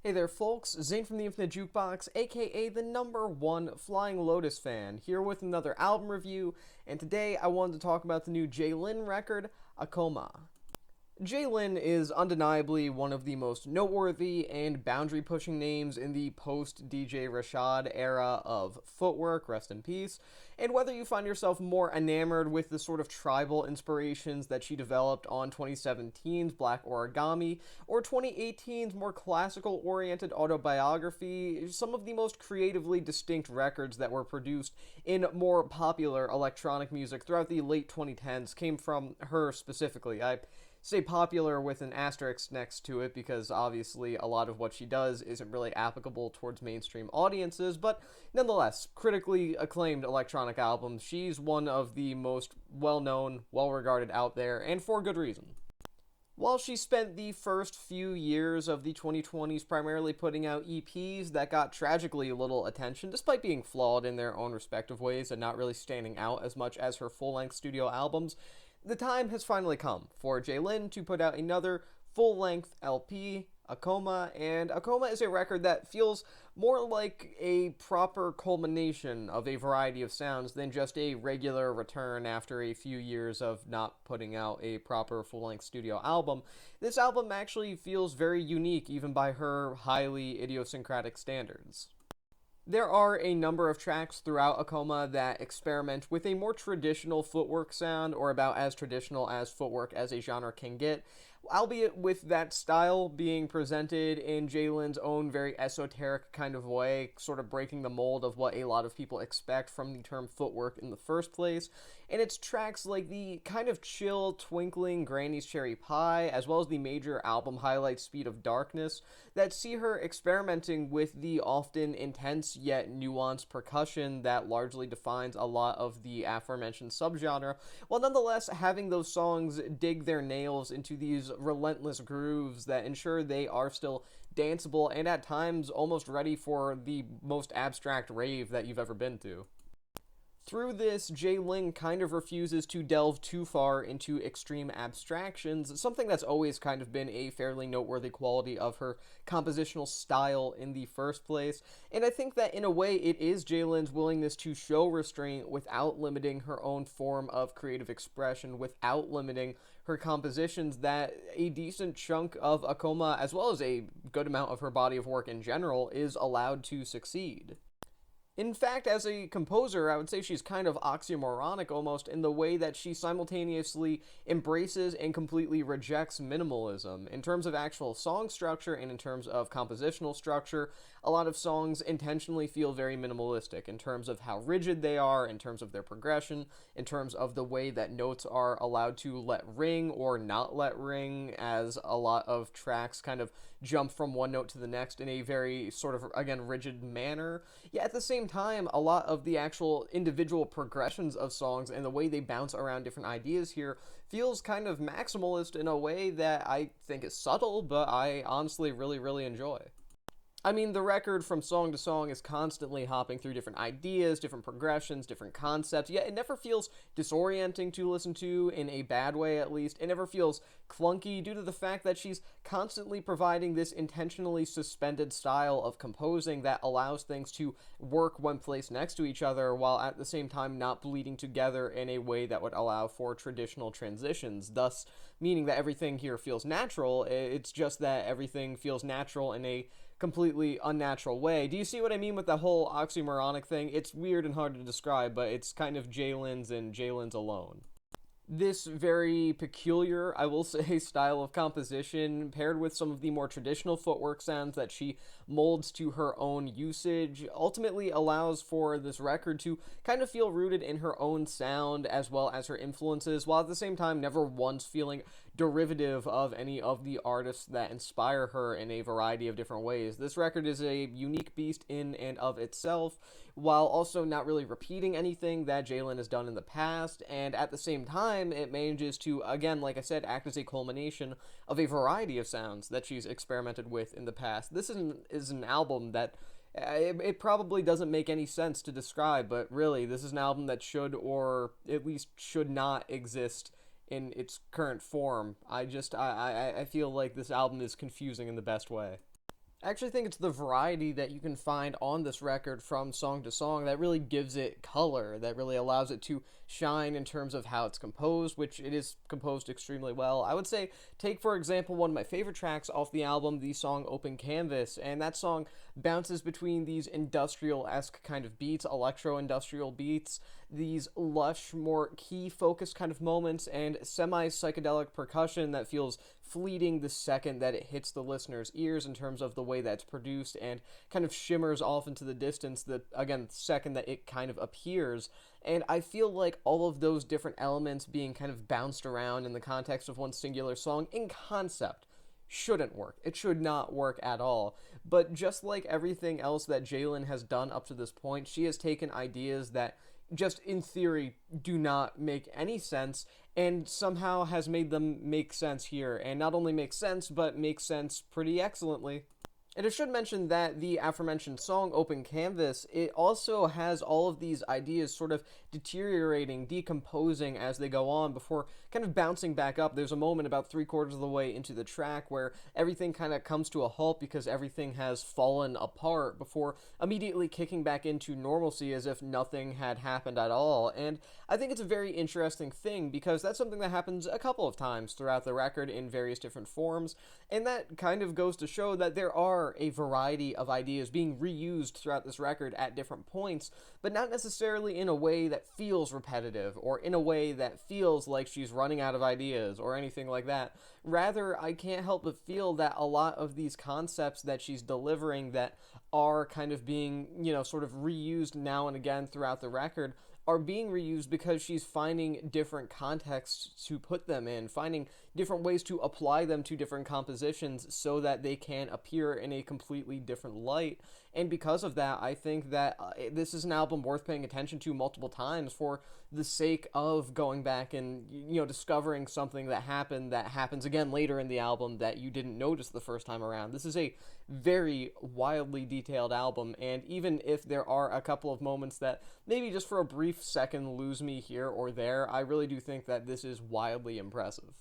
Hey there, folks. Zane from the Infinite Jukebox, aka the #1 Flying Lotus fan, here with another album review, and today I wanted to talk about the new Jlin record, Akoma. Jlin is undeniably one of the most noteworthy and boundary-pushing names in the post-DJ Rashad era of footwork, rest in peace, and whether you find yourself more enamored with the sort of tribal inspirations that she developed on 2017's Black Origami, or 2018's more classical-oriented autobiography, some of the most creatively distinct records that were produced in more popular electronic music throughout the late 2010s came from her specifically. I say popular with an asterisk next to it because obviously a lot of what she does isn't really applicable towards mainstream audiences, but nonetheless, critically acclaimed electronic albums. She's one of the most well-known, well-regarded out there, and for good reason. While she spent the first few years of the 2020s primarily putting out EPs that got tragically little attention, despite being flawed in their own respective ways and not really standing out as much as her full-length studio albums, the time has finally come for Jlin to put out another full-length LP, Akoma, and Akoma is a record that feels more like a proper culmination of a variety of sounds than just a regular return after a few years of not putting out a proper full-length studio album. This album actually feels very unique even by her highly idiosyncratic standards. There are a number of tracks throughout Akoma that experiment with a more traditional footwork sound, or about as traditional as footwork as a genre can get, albeit with that style being presented in Jlin's own very esoteric kind of way, sort of breaking the mold of what a lot of people expect from the term footwork in the first place. And it's tracks like the kind of chill, twinkling Granny's Cherry Pie, as well as the major album highlight Speed of Darkness, that see her experimenting with the often intense yet nuanced percussion that largely defines a lot of the aforementioned subgenre, while nonetheless having those songs dig their nails into these relentless grooves that ensure they are still danceable and at times almost ready for the most abstract rave that you've ever been to. Through this, Jlin kind of refuses to delve too far into extreme abstractions, something that's always kind of been a fairly noteworthy quality of her compositional style in the first place, and I think that in a way it is Jlin's willingness to show restraint without limiting her own form of creative expression, without limiting her compositions, that a decent chunk of Akoma, as well as a good amount of her body of work in general, is allowed to succeed. In fact, as a composer, I would say she's kind of oxymoronic almost in the way that she simultaneously embraces and completely rejects minimalism. In terms of actual song structure and in terms of compositional structure, a lot of songs intentionally feel very minimalistic in terms of how rigid they are, in terms of their progression, in terms of the way that notes are allowed to let ring or not let ring, as a lot of tracks kind of jump from one note to the next in a very sort of, again, rigid manner. Yet at the same time, a lot of the actual individual progressions of songs and the way they bounce around different ideas here feels kind of maximalist in a way that I think is subtle, but I honestly really enjoy. I mean, the record from song to song is constantly hopping through different ideas, different progressions, different concepts, yet it never feels disorienting to listen to, in a bad way at least. It never feels clunky due to the fact that she's constantly providing this intentionally suspended style of composing that allows things to work when placed next to each other, while at the same time not bleeding together in a way that would allow for traditional transitions, thus meaning that everything here feels natural. It's just that everything feels natural in a completely unnatural way. Do you see what I mean with the whole oxymoronic thing? It's weird and hard to describe, but it's kind of Jlin's and Jlin's alone. This very peculiar, I will say, style of composition, paired with some of the more traditional footwork sounds that she molds to her own usage, ultimately allows for this record to kind of feel rooted in her own sound as well as her influences, while at the same time never once feeling derivative of any of the artists that inspire her in a variety of different ways. This record is a unique beast in and of itself, while also not really repeating anything that Jlin has done in the past, and at the same time, it manages to, again, like I said, act as a culmination of a variety of sounds that she's experimented with in the past. This is an album that it probably doesn't make any sense to describe, but really, this is an album that should, or at least should not exist in its current form. I feel like this album is confusing in the best way. I actually think it's the variety that you can find on this record from song to song that really gives it color, that really allows it to shine in terms of how it's composed, which it is composed extremely well. I would say, take for example, one of my favorite tracks off the album, the song Open Canvas, and that song bounces between these industrial esque kind of beats, electro industrial beats, these lush, more key focused kind of moments, and semi psychedelic percussion that feels fleeting the second that it hits the listener's ears in terms of the way that's produced and kind of shimmers off into the distance the again second that it kind of appears. And I feel like all of those different elements being kind of bounced around in the context of one singular song in concept shouldn't work. It should not work at all. But just like everything else that Jlin has done up to this point, she has taken ideas that just in theory do not make any sense and somehow has made them make sense here, and not only make sense but make sense pretty excellently. And I should mention that the aforementioned song, Open Canvas, it also has all of these ideas sort of deteriorating, decomposing as they go on before kind of bouncing back up. There's a moment about 3/4 of the way into the track where everything kind of comes to a halt because everything has fallen apart before immediately kicking back into normalcy as if nothing had happened at all. And I think it's a very interesting thing because that's something that happens a couple of times throughout the record in various different forms. And that kind of goes to show that there are a variety of ideas being reused throughout this record at different points, but not necessarily in a way that feels repetitive or in a way that feels like she's running out of ideas or anything like that. Rather, I can't help but feel that a lot of these concepts that she's delivering that are kind of being, sort of reused now and again throughout the record are being reused because she's finding different contexts to put them in, finding different ways to apply them to different compositions so that they can appear in a completely different light. And because of that, I think that this is an album worth paying attention to multiple times for the sake of going back and, discovering something that happens again later in the album that you didn't notice the first time around. This is a very wildly detailed album, and even if there are a couple of moments that maybe just for a brief second lose me here or there, I really do think that this is wildly impressive.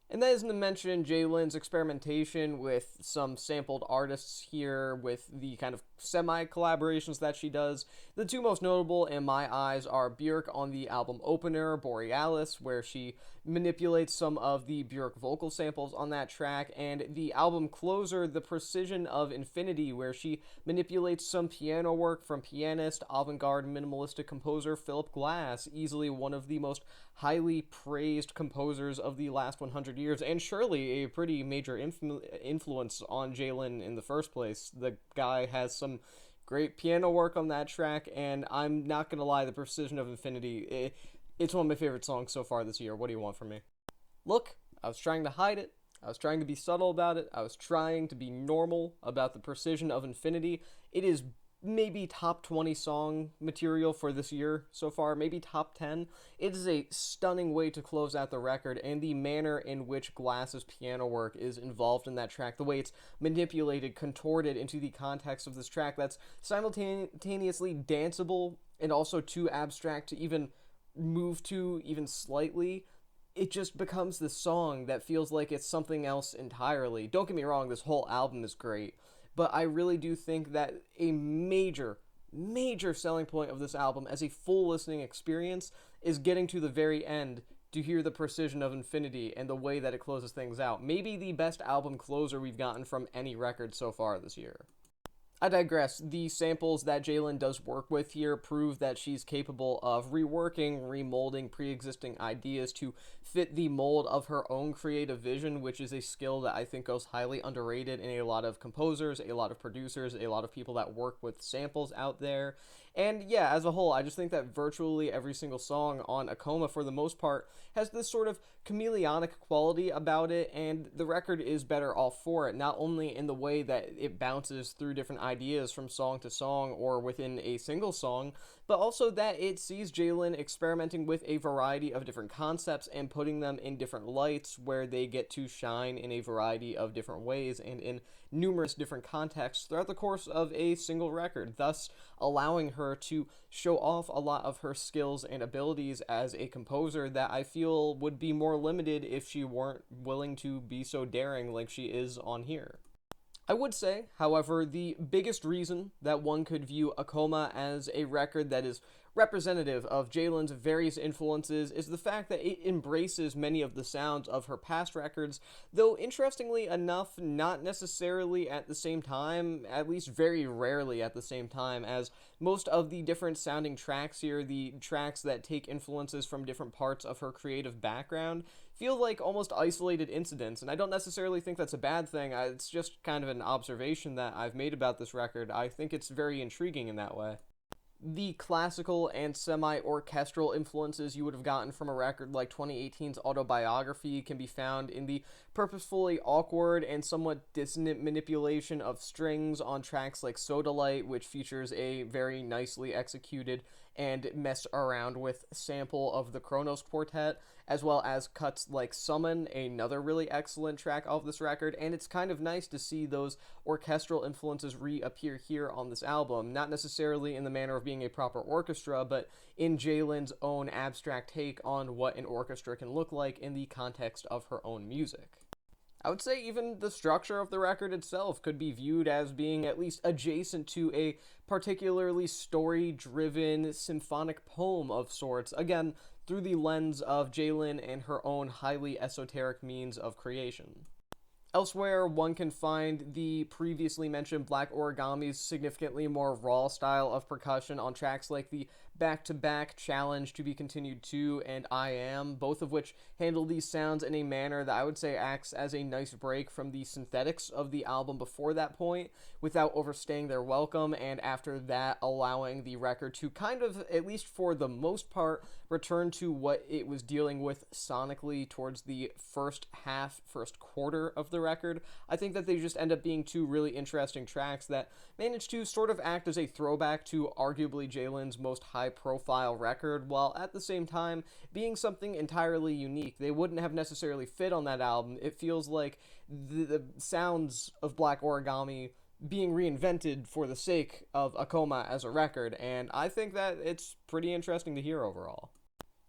And that isn't to mention Jlin's experimentation with some sampled artists here, with the kind of semi-collaborations that she does. The two most notable in my eyes are Björk on the album opener, Borealis, where she manipulates some of the Björk vocal samples on that track, and the album closer, The Precision of Infinity, where she manipulates some piano work from pianist, avant-garde minimalistic composer Philip Glass, easily one of the most highly praised composers of the last 100 years, and surely a pretty major influence on Jlin in the first place. The guy has some great piano work on that track, and I'm not gonna lie, The Precision of Infinity, it's one of my favorite songs so far this year. What do you want from me? Look, I was trying to hide it. I was trying to be subtle about it. I was trying to be normal about The Precision of Infinity. It is maybe top 20 song material for this year so far, maybe top 10. It is a stunning way to close out the record, and the manner in which Glass's piano work is involved in that track, the way it's manipulated, contorted into the context of this track that's simultaneously danceable and also too abstract to even move to even slightly. It just becomes this song that feels like it's something else entirely. Don't get me wrong, this whole album is great, but I really do think that a major, major selling point of this album as a full listening experience is getting to the very end to hear The Precision of Infinity and the way that it closes things out. Maybe the best album closer we've gotten from any record so far this year. I digress. The samples that Jlin does work with here prove that she's capable of reworking, remolding pre-existing ideas to fit the mold of her own creative vision, which is a skill that I think goes highly underrated in a lot of composers, a lot of producers, a lot of people that work with samples out there. And yeah, as a whole, I just think that virtually every single song on Akoma, for the most part, has this sort of chameleonic quality about it, and the record is better off for it, not only in the way that it bounces through different ideas from song to song or within a single song, but also that it sees Jlin experimenting with a variety of different concepts and putting them in different lights where they get to shine in a variety of different ways and in numerous different contexts throughout the course of a single record, thus allowing her to show off a lot of her skills and abilities as a composer that I feel would be more limited if she weren't willing to be so daring like she is on here. I would say, however, the biggest reason that one could view Akoma as a record that is representative of Jlin's various influences is the fact that it embraces many of the sounds of her past records, though interestingly enough, not necessarily at the same time, at least very rarely at the same time, as most of the different sounding tracks here, the tracks that take influences from different parts of her creative background, feel like almost isolated incidents, and I don't necessarily think that's a bad thing. It's just kind of an observation that I've made about this record. I think it's very intriguing in that way. The classical and semi-orchestral influences you would have gotten from a record like 2018's Autobiography can be found in the purposefully awkward and somewhat dissonant manipulation of strings on tracks like Soda Light, which features a very nicely executed and mess around with sample of the Kronos Quartet, as well as cuts like Summon, another really excellent track of this record, and it's kind of nice to see those orchestral influences reappear here on this album, not necessarily in the manner of being a proper orchestra, but in Jlin's own abstract take on what an orchestra can look like in the context of her own music. I would say even the structure of the record itself could be viewed as being at least adjacent to a particularly story-driven symphonic poem of sorts, again, through the lens of Jlin and her own highly esoteric means of creation. Elsewhere, one can find the previously mentioned Black Origami's significantly more raw style of percussion on tracks like the Back-to-Back, Challenge, To Be Continued 2, and I Am, both of which handle these sounds in a manner that I would say acts as a nice break from the synthetics of the album before that point, without overstaying their welcome, and after that allowing the record to kind of, at least for the most part, return to what it was dealing with sonically towards the first quarter of the record. I think that they just end up being two really interesting tracks that manage to sort of act as a throwback to arguably Jlin's most high-profile record, while at the same time being something entirely unique. They wouldn't have necessarily fit on that album. It feels like the sounds of Black Origami being reinvented for the sake of Akoma as a record, and I think that it's pretty interesting to hear overall.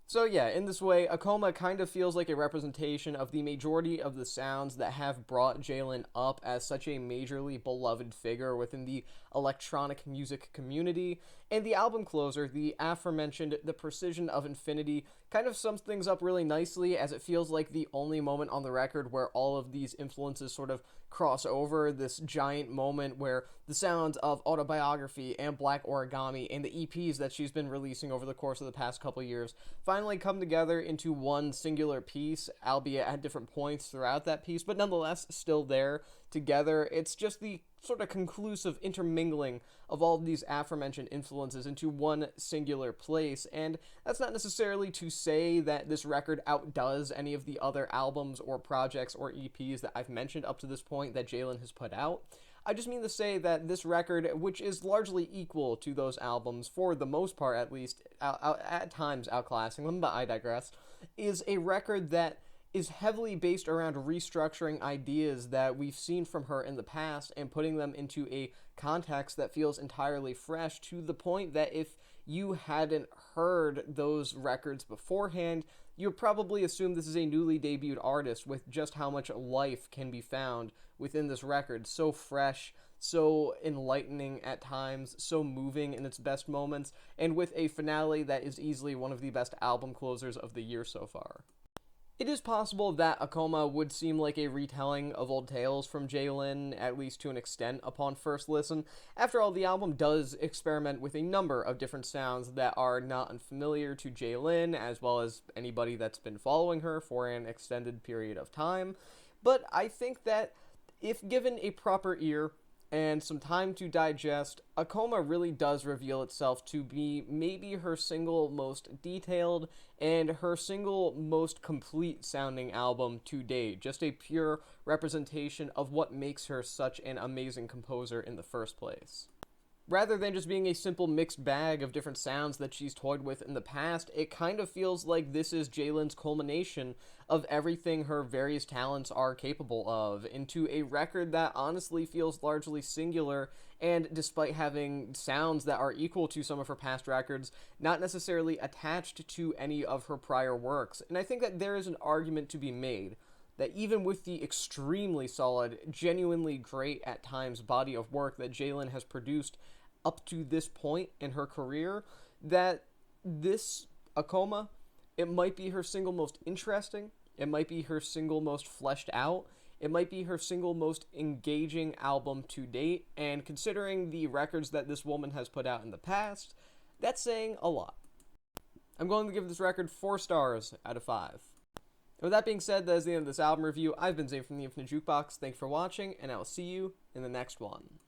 So yeah, in this way, Akoma kind of feels like a representation of the majority of the sounds that have brought Jlin up as such a majorly beloved figure within the electronic music community, and the album closer, the aforementioned The Precision of Infinity, kind of sums things up really nicely, as it feels like the only moment on the record where all of these influences sort of cross over, this giant moment where the sounds of Autobiography and Black Origami and the EPs that she's been releasing over the course of the past couple years finally come together into one singular piece, albeit at different points throughout that piece, but nonetheless still there together. It's just the sort of conclusive intermingling of all of these aforementioned influences into one singular place, and that's not necessarily to say that this record outdoes any of the other albums or projects or EPs that I've mentioned up to this point that Jlin has put out. I just mean to say that this record, which is largely equal to those albums, for the most part at least, at times outclassing them, but I digress, is a record that is heavily based around restructuring ideas that we've seen from her in the past and putting them into a context that feels entirely fresh, to the point that if you hadn't heard those records beforehand, you would probably assume this is a newly debuted artist with just how much life can be found within this record. So fresh, so enlightening at times, so moving in its best moments, and with a finale that is easily one of the best album closers of the year so far. It is possible that Akoma would seem like a retelling of old tales from Jlin, at least to an extent, upon first listen. After all, the album does experiment with a number of different sounds that are not unfamiliar to Jlin, as well as anybody that's been following her for an extended period of time. But I think that if given a proper ear and some time to digest, Akoma really does reveal itself to be maybe her single most detailed and her single most complete sounding album to date. Just a pure representation of what makes her such an amazing composer in the first place. Rather than just being a simple mixed bag of different sounds that she's toyed with in the past, it kind of feels like this is Jlin's culmination of everything her various talents are capable of, into a record that honestly feels largely singular, and despite having sounds that are equal to some of her past records, not necessarily attached to any of her prior works. And I think that there is an argument to be made that even with the extremely solid, genuinely great at times body of work that Jlin has produced up to this point in her career, that this Akoma, it might be her single most interesting, it might be her single most fleshed out, it might be her single most engaging album to date, and considering the records that this woman has put out in the past, that's saying a lot. I'm going to give this record 4 stars out of 5. And with that being said, that is the end of this album review. I've been Zane from the Infinite Jukebox. Thank you for watching, and I will see you in the next one.